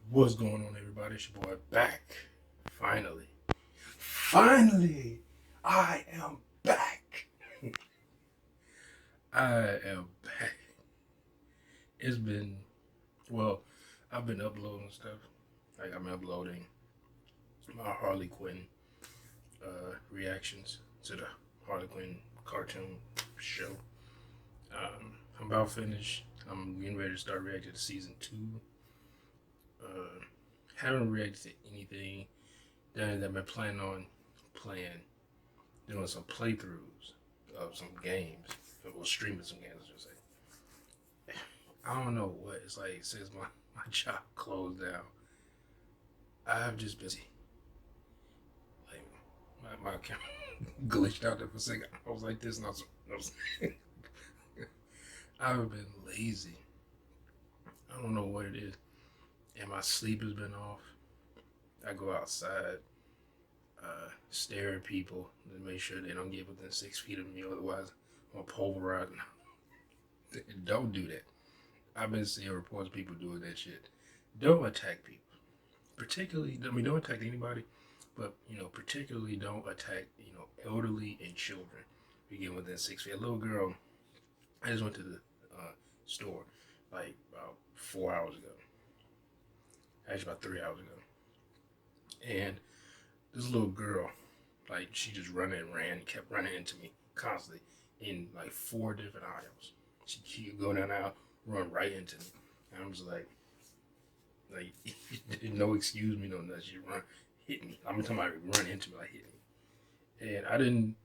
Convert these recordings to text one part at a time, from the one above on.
What's going on, everybody? It's your boy back. Finally. Finally! I am back. I am back. It's been, well, I've been uploading stuff. Like, I'm uploading my Harley Quinn reactions to the Harley Quinn cartoon show. I'm about finished. I'm getting ready to start reacting to season 2. Haven't reacted to anything that I've been planning on playing, doing some playthroughs of some games, or streaming some games, I should say. I don't know what it's like since my job closed down. I've just been like my camera glitched out there for a second. I was like this, and I've been lazy. I don't know what it is, and my sleep has been off. I go outside, stare at people to make sure they don't get within 6 feet of me, otherwise I'm gonna pulverize them. Don't do that. I've been seeing reports of people doing that shit. Don't attack people. Particularly, don't attack anybody, but, particularly don't attack, elderly and children. If you get within 6 feet. A little girl, I just went to the store like about 4 hours ago. Actually, about 3 hours ago. And this little girl, like, she just kept running into me constantly in like 4 different aisles. She could go down the aisle, run right into me. And I'm just like, no excuse me, no nothing. She hit me. I'm talking about run into me, like hit me. And I didn't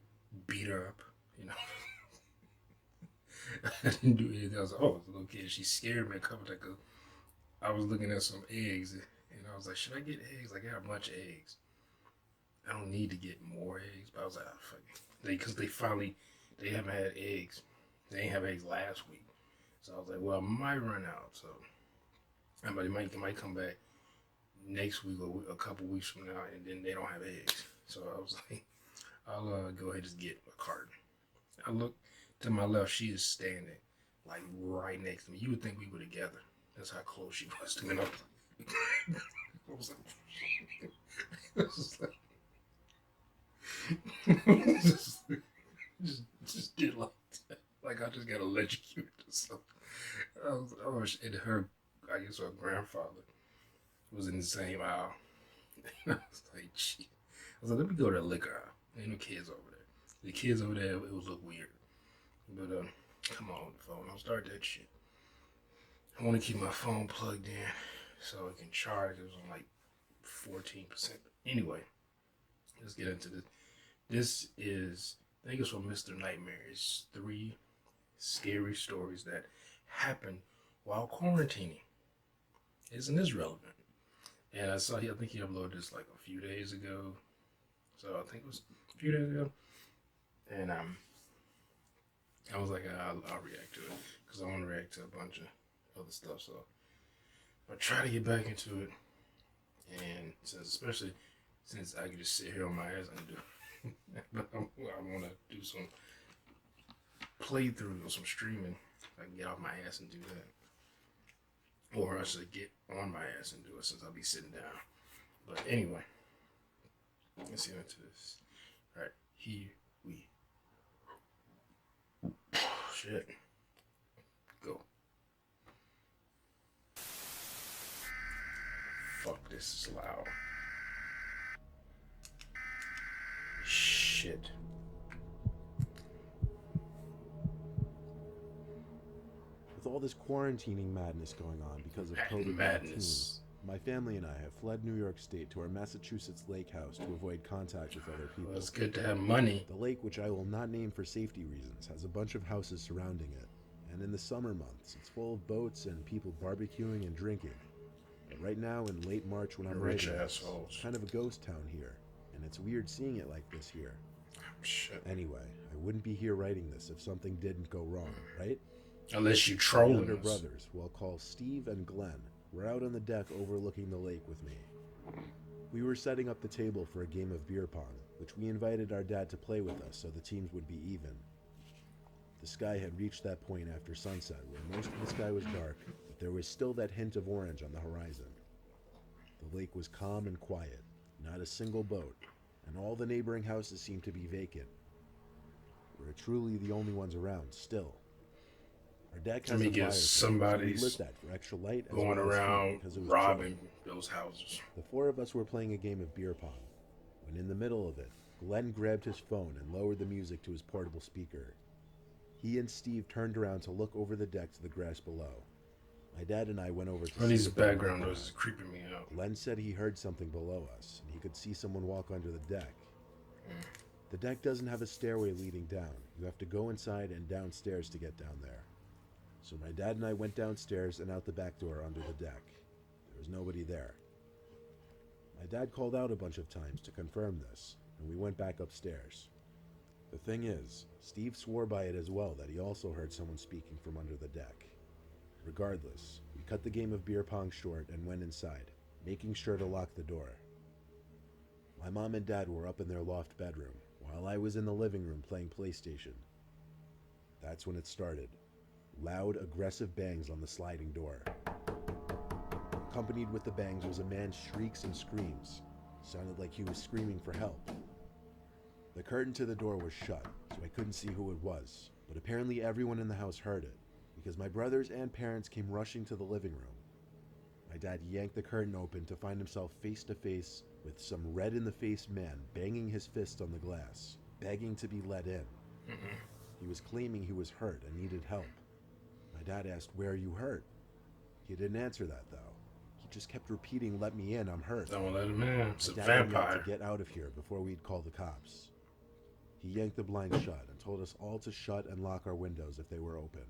beat her up, you know. I didn't do anything. I was like, oh, it's a little kid. She scared me a couple times because I was looking at some eggs and I was like, should I get eggs? Like, I got a bunch of eggs. I don't need to get more eggs, but I was like, oh, fuck it. Because they haven't had eggs. They didn't have eggs last week. So I was like, well, I might run out. So it might come back next week or a couple weeks from now, and then they don't have eggs. So I was like, I'll go ahead and just get a carton. I look to my left, she is standing like right next to me. You would think we were together. That's how close she was to me. And I was like, I was like, just did like that. Like I just got electrocuted or something. And I guess her grandfather was in the same aisle. I was like, gee. I was like, let me go to the liquor aisle. Ain't no kids over there. The kids over there, it would look weird. But come on, the phone. Don't start that shit. I want to keep my phone plugged in so it can charge. It was on like 14%. Anyway, let's get into this. This is, I think it's from Mr. Nightmare. It's 3 scary stories that happened while quarantining. Isn't this relevant? And I think he uploaded this like a few days ago. So I think it was a few days ago. And I was like, I'll react to it because I want to react to a bunch of other stuff. So I'll try to get back into it. And especially since I can just sit here on my ass and do it. But I want to do some playthrough or some streaming. I can get off my ass and do that. Or I should get on my ass and do it since I'll be sitting down. But anyway, let's get into this. Alright, here we shit. Go. Fuck, this is loud. Shit. With all this quarantining madness going on because of COVID-19, Madness. my family and I have fled New York State to our Massachusetts lake house to avoid contact with other people. Well, it's good to have money. The lake, which I will not name for safety reasons, has a bunch of houses surrounding it, and in the summer months, it's full of boats and people barbecuing and drinking. But right now, in late March, when I'm Rich writing, assholes. it's kind of a ghost town here, and it's weird seeing it like this here. Shit. Anyway, I wouldn't be here writing this if something didn't go wrong, right? Unless you My trolling younger us. brothers, who I'll call Steve and Glenn, were out on the deck overlooking the lake with me. We were setting up the table for a game of beer pong, which we invited our dad to play with us so the teams would be even. The sky had reached that point after sunset where most of the sky was dark, but there was still that hint of orange on the horizon. The lake was calm and quiet, not a single boat, and all the neighboring houses seemed to be vacant. We're truly the only ones around still. Our deck Let has me a fire guess, pit, so we somebody's lit that for extra light as going well as heat around because it was robbing chilly. those houses. The four of us were playing a game of beer pong, when in the middle of it, Glenn grabbed his phone and lowered the music to his portable speaker. He and Steve turned around to look over the deck to the grass below. My dad and I went over to All see these what they were background looking noises at. creeping me out. Glenn said he heard something below us, and he could see someone walk under the deck. The deck doesn't have a stairway leading down. You have to go inside and downstairs to get down there. So my dad and I went downstairs and out the back door under the deck. There was nobody there. My dad called out a bunch of times to confirm this, and we went back upstairs. The thing is, Steve swore by it as well that he also heard someone speaking from under the deck. Regardless, we cut the game of beer pong short and went inside, making sure to lock the door. My mom and dad were up in their loft bedroom, while I was in the living room playing PlayStation. That's when it started. Loud, aggressive bangs on the sliding door. Accompanied with the bangs was a man's shrieks and screams. Sounded like he was screaming for help. The curtain to the door was shut, so I couldn't see who it was, but apparently everyone in the house heard it, because my brothers and parents came rushing to the living room. My dad yanked the curtain open to find himself face to face with some red-in-the-face man banging his fist on the glass, begging to be let in. He was claiming he was hurt and needed help. My dad asked, "Where are you hurt?" He didn't answer that, though. He just kept repeating, "Let me in, I'm hurt." Don't let him in. It's a My dad yelled vampire. to get out of here before we'd call the cops. He yanked the blinds shut and told us all to shut and lock our windows if they were open.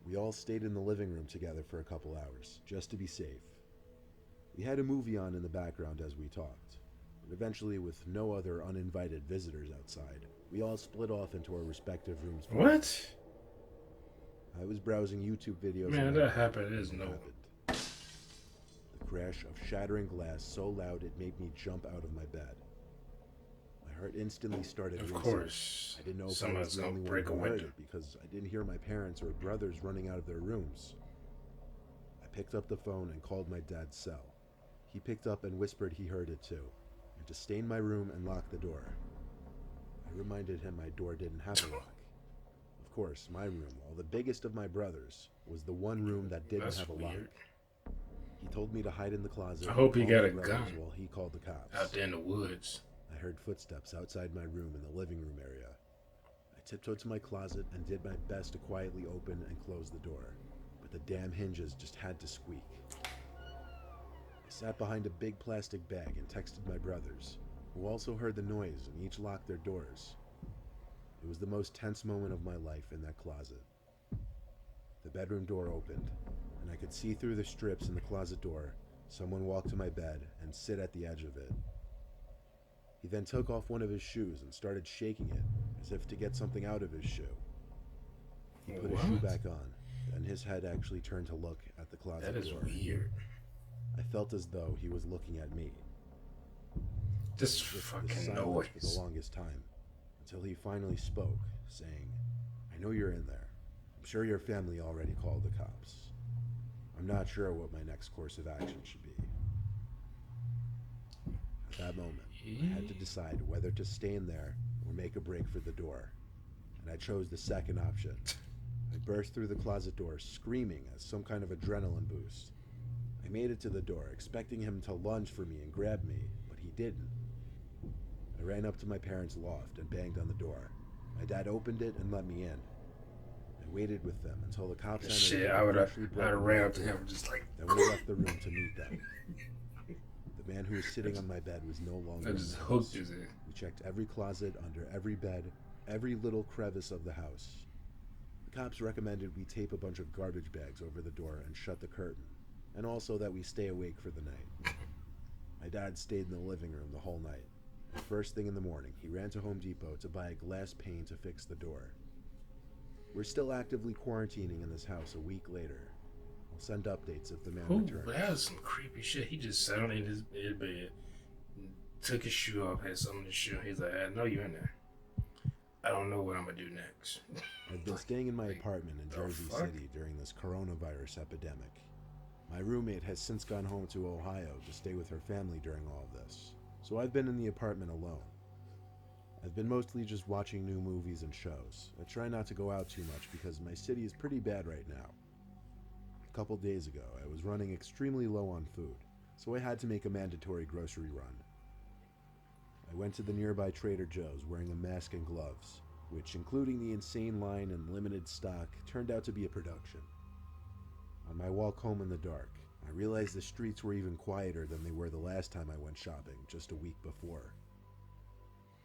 We all stayed in the living room together for a couple hours, just to be safe. We had a movie on in the background as we talked, but eventually, with no other uninvited visitors outside, we all split off into our respective rooms. What? I was browsing YouTube videos. Man, and that happened. It is it no. happened. The crash of shattering glass so loud it made me jump out of my bed. My heart instantly started Of racing. course. I didn't know if I was Someone's the gonna only one break a who heard window. it because I didn't hear my parents or brothers running out of their rooms. I picked up the phone and called my dad's cell. He picked up and whispered he heard it too, and to stay in my room and lock the door. I reminded him my door didn't have a lock. Of course, my room, while the biggest of my brothers, was the one room that didn't That's have a lock. weird. He told me to hide in the closet. I hope he and got call a my brothers gun. while he called the cops. Out there in the woods. I heard footsteps outside my room in the living room area. I tiptoed to my closet and did my best to quietly open and close the door, but the damn hinges just had to squeak. I sat behind a big plastic bag and texted my brothers, who also heard the noise and each locked their doors. It was the most tense moment of my life in that closet. The bedroom door opened, and I could see through the strips in the closet door someone walk to my bed and sit at the edge of it. He then took off one of his shoes and started shaking it, as if to get something out of his shoe. He put his shoe What? back on, and his head actually turned to look at the closet That is door. weird. I felt as though he was looking at me. This Just fucking silence for the noise. longest time, until he finally spoke, saying, "I know you're in there. I'm sure your family already called the cops. I'm not sure what my next course of action should be." At that moment, I had to decide whether to stay in there or make a break for the door, and I chose the second option. I burst through the closet door, screaming as some kind of adrenaline boost. I made it to the door, expecting him to lunge for me and grab me, but he didn't. I ran up to my parents' loft and banged on the door. My dad opened it and let me in. I waited with them until the cops entered. Shit, and I would have eventually broke ran the up to door. him just like. Then we left the room to meet them. The man who was sitting on my bed was no longer I in just the hooked house. his head. We checked every closet, under every bed, every little crevice of the house. The cops recommended we tape a bunch of garbage bags over the door and shut the curtain, and also that we stay awake for the night. My dad stayed in the living room the whole night. And first thing in the morning, he ran to Home Depot to buy a glass pane to fix the door. We're still actively quarantining in this house a week later. I'll send updates if the man Ooh, returns. that was some creepy shit. He just sat on in his bed, took his shoe off, had something in his shoe. He's like, "I know you in there. I don't know what I'm gonna do next." I've been staying in my apartment in the Jersey fuck? City during this coronavirus epidemic. My roommate has since gone home to Ohio to stay with her family during all of this, so I've been in the apartment alone. I've been mostly just watching new movies and shows. I try not to go out too much because my city is pretty bad right now. A couple days ago, I was running extremely low on food, so I had to make a mandatory grocery run. I went to the nearby Trader Joe's wearing a mask and gloves, which, including the insane line and limited stock, turned out to be a production. On my walk home in the dark, I realized the streets were even quieter than they were the last time I went shopping, just a week before.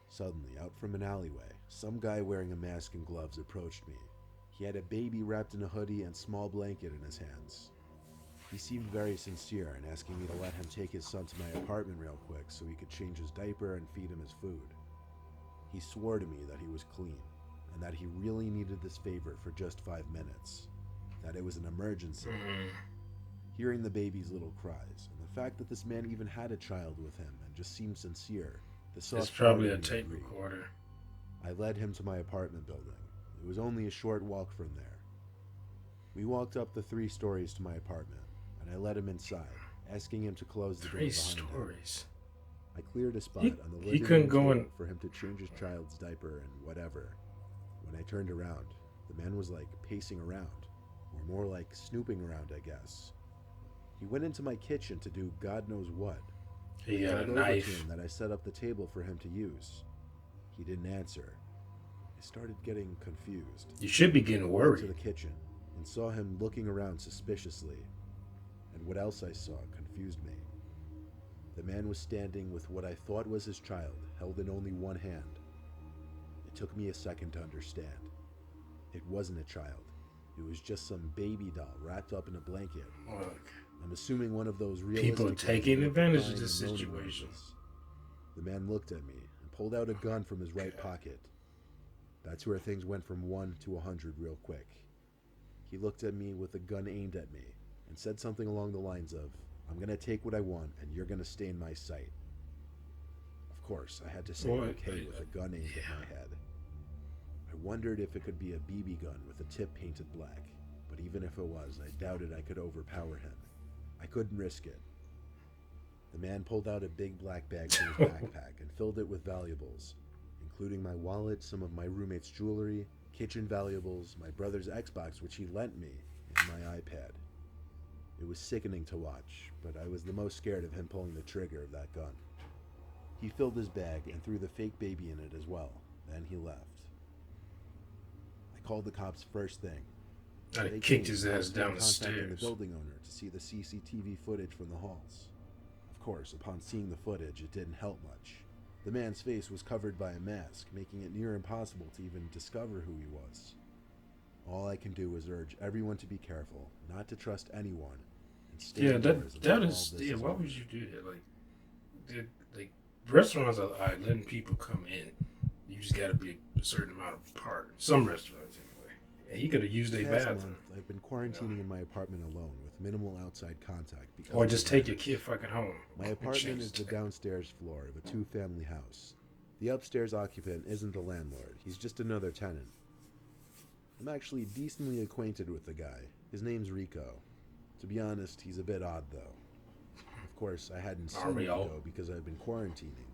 Suddenly, out from an alleyway, some guy wearing a mask and gloves approached me. He had a baby wrapped in a hoodie and small blanket in his hands. He seemed very sincere in asking me to let him take his son to my apartment real quick so he could change his diaper and feed him his food. He swore to me that he was clean, and that he really needed this favor for just 5 minutes. That it was an emergency. Hearing the baby's little cries, and the fact that this man even had a child with him and just seemed sincere, It's probably a tape recorder. I led him to my apartment building. It was only a short walk from there. We walked up the 3 stories to my apartment, and I let him inside, asking him to close the door behind 3 stories. him. I cleared a spot on the living couldn't room go table in. for him to change his child's diaper and whatever. When I turned around, the man was like pacing around, or more like snooping around, I guess. He went into my kitchen to do God knows what. He I got a called over to knife. him that I set up the table for him to use. He didn't answer. I started getting confused. You should be getting I went worried. to the kitchen and saw him looking around suspiciously. And what else I saw confused me. The man was standing with what I thought was his child, held in only one hand. It took me a second to understand. It wasn't a child. It was just some baby doll wrapped up in a blanket. Look, I'm assuming one of those realistic people are ones taking with advantage crying of this and moaning situation. noises. The man looked at me and pulled out a gun from his right pocket. That's where things went from 1 to 100 real quick. He looked at me with a gun aimed at me and said something along the lines of, "I'm gonna take what I want and you're gonna stay in my sight." Of course, I had to say okay with a gun aimed at my head. I wondered if it could be a BB gun with a tip painted black, but even if it was, I doubted I could overpower him. I couldn't risk it. The man pulled out a big black bag from his backpack and filled it with valuables, including my wallet, some of my roommate's jewelry, kitchen valuables, my brother's Xbox, which he lent me, and my iPad. It was sickening to watch, but I was the most scared of him pulling the trigger of that gun. He filled his bag and threw the fake baby in it as well. Then he left. I called the cops first thing. I They kicked came, his and I ass began down the contacting the stairs. building owner to see the CCTV footage from the halls. Of course, upon seeing the footage, it didn't help much. The man's face was covered by a mask, making it near impossible to even discover who he was. All I can do is urge everyone to be careful, not to trust anyone, and stay Yeah, indoors that until is. all this Yeah, is why over. would you do that? Like restaurants are letting people come in. You just got to be a certain amount apart. Some restaurants, anyway. And he could have used a Past bathroom, month, I've been quarantining in my apartment alone with minimal outside contact because or of just the take your virus. kid fucking home. My and apartment change is the that. downstairs floor of a 2-family house. The upstairs occupant isn't the landlord, he's just another tenant. I'm actually decently acquainted with the guy. His name's Rico. To be honest, he's a bit odd though. Of course, I hadn't seen Mario. Rico because I've been quarantining.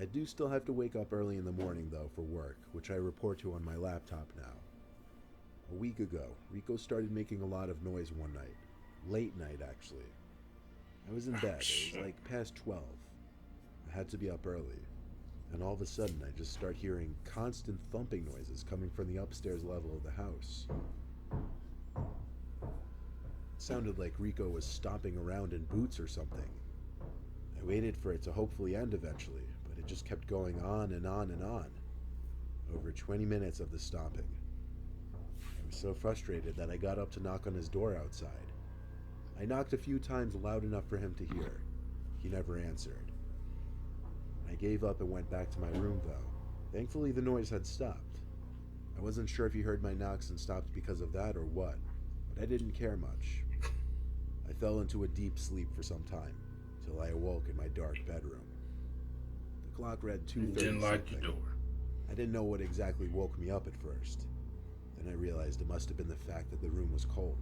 I do still have to wake up early in the morning though for work, which I report to on my laptop now. A week ago, Rico started making a lot of noise one night. Late night, actually. I was in bed. It was like past 12. I had to be up early. And all of a sudden, I just start hearing constant thumping noises coming from the upstairs level of the house. It sounded like Rico was stomping around in boots or something. I waited for it to hopefully end eventually, but it just kept going on and on and on. Over 20 minutes of the stomping. I was so frustrated that I got up to knock on his door outside. I knocked a few times loud enough for him to hear. He never answered. I gave up and went back to my room though. Thankfully the noise had stopped. I wasn't sure if he heard my knocks and stopped because of that or what, but I didn't care much. I fell into a deep sleep for some time, till I awoke in my dark bedroom. The clock read 2:30 Didn't lock something. your door. I didn't know what exactly woke me up at first. Then I realized it must have been the fact that the room was cold.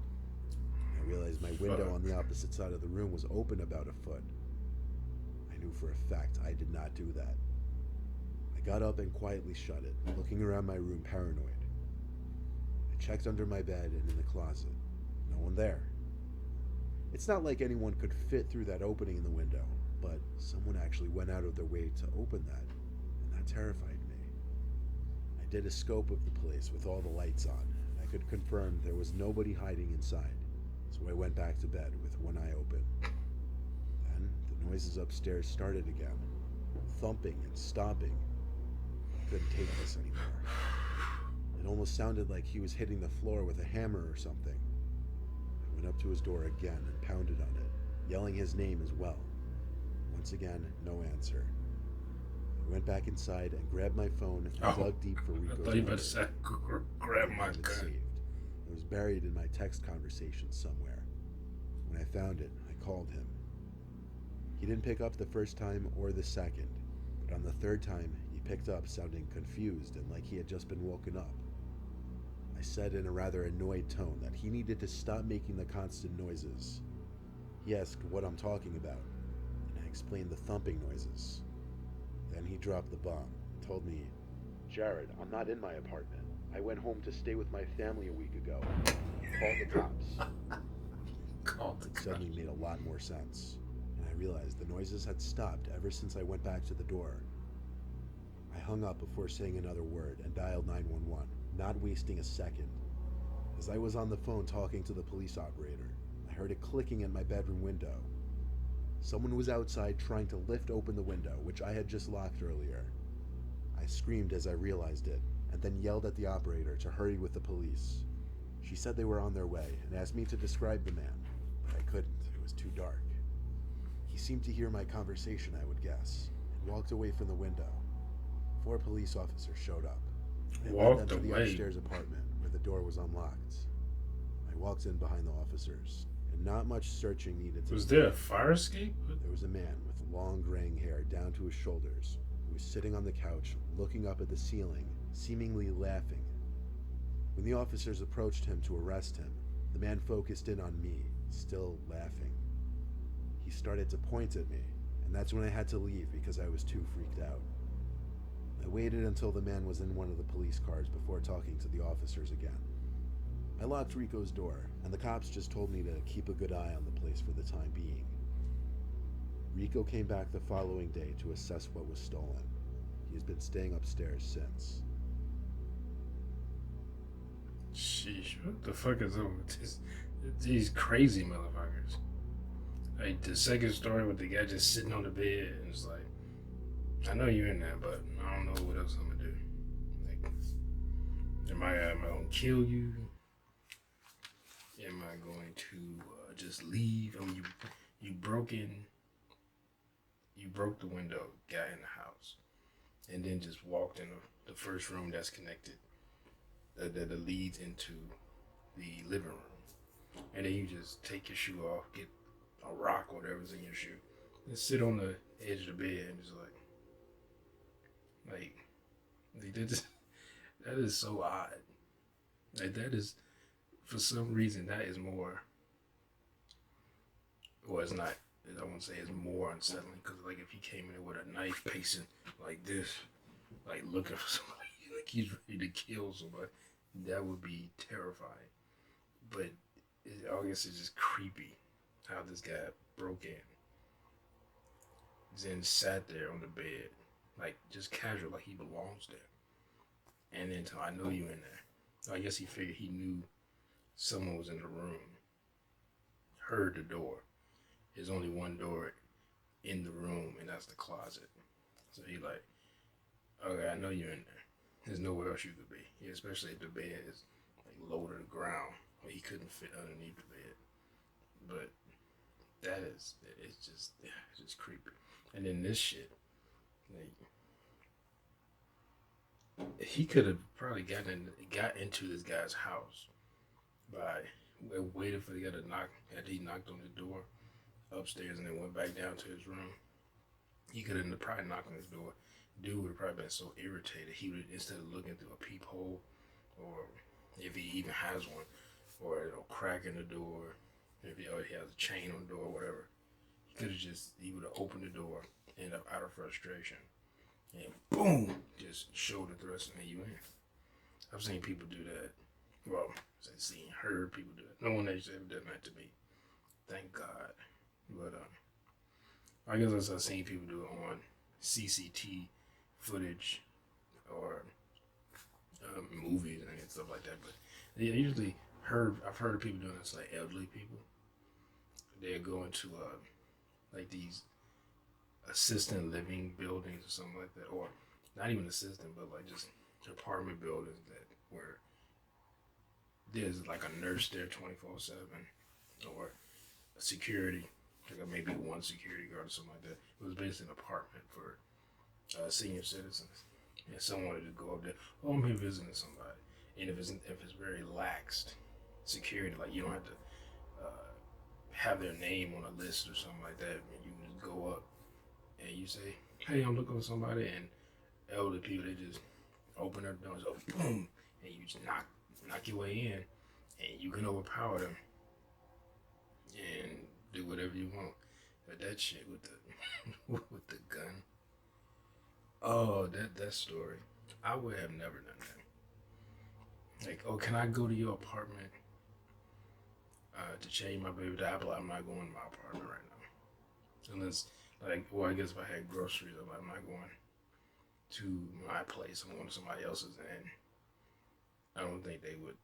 I I realized my window on the opposite side of the room was open about a foot. I knew for a fact I did not do that. I got up and quietly shut it, looking around my room paranoid. I checked under my bed and in the closet. No one there. It's not like anyone could fit through that opening in the window, but someone actually went out of their way to open that, and that terrified me. I did a scope of the place with all the lights on, and I could confirm there was nobody hiding inside, so I went back to bed with one eye open. Then the noises upstairs started again, thumping and stomping. I couldn't take this anymore. It almost sounded like he was hitting the floor with a hammer or something. I went up to his door again and pounded on it, yelling his name as well. Once again, no answer. I went back inside and grabbed my phone and dug deep for Rico's I thought you better say, grab my gun. Saved. It was buried in my text conversations somewhere. When I found it, I called him. He didn't pick up the first time or the second, but on the third time, he picked up sounding confused and like he had just been woken up. I said in a rather annoyed tone that he needed to stop making the constant noises. He asked what I'm talking about, and I explained the thumping noises. Then he dropped the bomb and told me, "Jared, I'm not in my apartment. I went home to stay with my family a week ago. Call the cops." It suddenly made a lot more sense, and I realized the noises had stopped ever since I went back to the door. I hung up before saying another word and dialed 911, not wasting a second. As I was on the phone talking to the police operator, I heard it clicking at my bedroom window. Someone was outside trying to lift open the window, which I had just locked earlier. I screamed as I realized it, and then yelled at the operator to hurry with the police. She said they were on their way and asked me to describe the man, but I couldn't. It was too dark. He seemed to hear my conversation, I would guess, and walked away from the window. 4 police officers showed up. They led them to the upstairs apartment where the door was unlocked. I walked in behind the officers, and not much searching needed to be done. Was there a fire escape? There was a man with long graying hair down to his shoulders who was sitting on the couch looking up at the ceiling, seemingly laughing. When the officers approached him to arrest him, the man focused in on me, still laughing. He started to point at me, and that's when I had to leave because I was too freaked out. I waited until the man was in one of the police cars before talking to the officers again. I locked Rico's door, and the cops just told me to keep a good eye on the place for the time being. Rico came back the following day to assess what was stolen. He has been staying upstairs since. Sheesh, what the fuck is up with these crazy motherfuckers? Like the second story with the guy just sitting on the bed and it's like, I know you're in there, but I don't know what else I'm gonna do. Like, am I gonna kill you? Am I going to just leave? I mean, you broke the window, got in the house, and then just walked in the first room that's connected, that leads into the living room, and then you just take your shoe off, get a rock or whatever's in your shoe, and sit on the edge of the bed and just like that is so odd. Like that is, for some reason, that is more, well, it's not, I won't say it's more unsettling, because like if he came in with a knife pacing like this, like looking for somebody, like he's ready to kill somebody, that would be terrifying. But I guess it's just creepy how this guy broke in, then sat there on the bed, like just casual, like he belongs there. And then I know you in there. I guess he figured he knew someone was in the room, heard the door. There's only one door in the room, and that's the closet. So he like, okay, I know you're in there. There's nowhere else you could be. Yeah, especially if the bed is like low to the ground, where he couldn't fit underneath the bed. But it's just creepy. And then this shit, like, he could have probably got into this guy's house by waiting for the guy to knock. After he knocked on the door upstairs and then went back down to his room, he could have probably knocked on his door. Dude would have probably been so irritated, he would, instead of looking through a peephole, or if he even has one, or a crack in the door, If he already has a chain on the door or whatever, he would have opened the door, end up out of frustration, and boom, just shoulder thrust and you in. I've seen people do that. Well, heard people do it. No one has ever done that to me. Thank God. But I guess I've seen people do it on CCT footage or movies and stuff like that. But yeah, I've heard of people doing this, like elderly people. They'll go into like these assisted living buildings or something like that, or not even assistant, but like just apartment buildings where there's like a nurse there 24/7, or a security, like maybe one security guard or something like that. It was basically an apartment for senior citizens, and someone wanted to go up there. Oh, I'm here visiting somebody, and if it's very laxed security, like you don't have to have their name on a list or something like that, and you can just go up and you say, "Hey, I'm looking for somebody," and elderly people, they just open their doors, boom, and you just knock your way in, and you can overpower them and do whatever you want. But that shit with the with the gun, oh, that story, I would have never done that. Like, oh, can I go to your apartment to change my baby diaper? I'm not going to my apartment right now, unless, like, well, I guess if I had groceries, I'm not going to my place. I'm going to somebody else's, and I don't think they would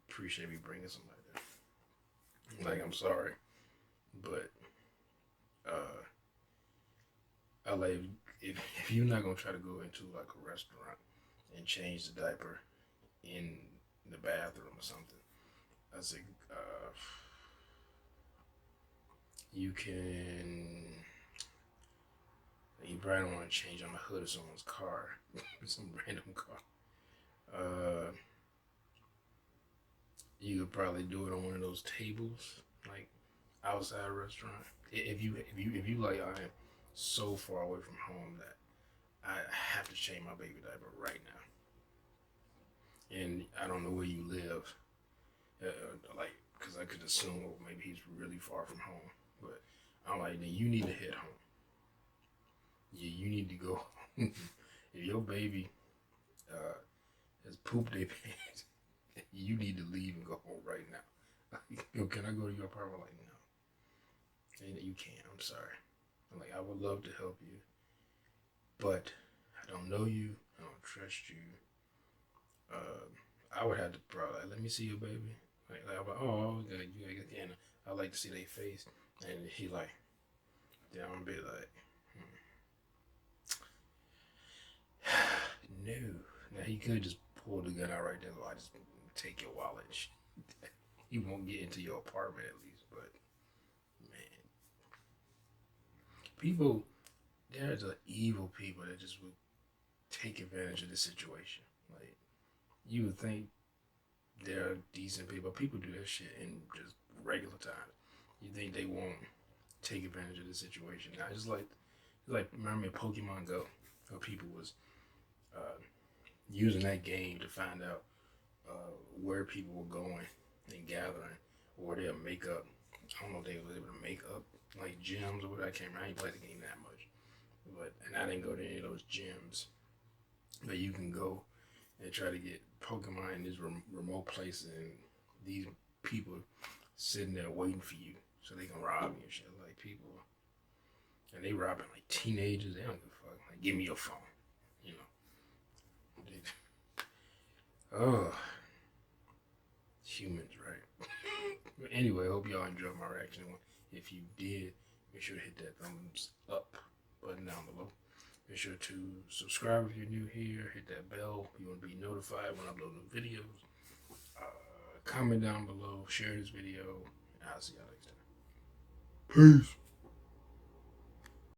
appreciate me bringing somebody there. Like, I'm sorry, but I like, if you're not gonna try to go into like a restaurant and change the diaper in the bathroom or something, I say you probably don't want to change on the hood of someone's car, some random car. You could probably do it on one of those tables, like outside a restaurant. If you like, I am so far away from home that I have to change my baby diaper right now, and I don't know where you live, like, because I could assume, well, maybe he's really far from home, but I'm like, then you need to head home. Yeah, you need to go. If your baby has pooped their pants, you need to leave and go home right now. Yo, can I go to your apartment? Like, no. And you can't. I'm sorry. I'm like, I would love to help you, but I don't know you. I don't trust you. I would have to probably, like, let me see your baby. Like I'm like, oh, okay, and I like to see their face, and he like, then I'm gonna be like, no. Now he could just pull the gun out right there. So I just take your wallet. He won't get into your apartment at least, but man, people, there's evil people that just would take advantage of the situation. Like, you would think they're decent people. People do that shit in just regular time. You think they won't take advantage of the situation? Now, it's like remember Pokemon Go, where people was using that game to find out where people were going and gathering, or they'll make up. I don't know if they were able to make up like gyms or whatever. I can't remember. I ain't played the game that much, and I didn't go to any of those gyms. But you can go and try to get Pokemon in this remote place, and these people sitting there waiting for you so they can rob you and shit. Like, people, and they robbing like teenagers. They don't give a fuck. Like, give me your phone, you know. Oh, humans, right? But anyway, I hope y'all enjoyed my reaction. If you did, make sure to hit that thumbs up button down below. Make sure to subscribe if you're new here. Hit that bell if you want to be notified when I upload new videos. Comment down below. Share this video. And I'll see y'all next time. Peace.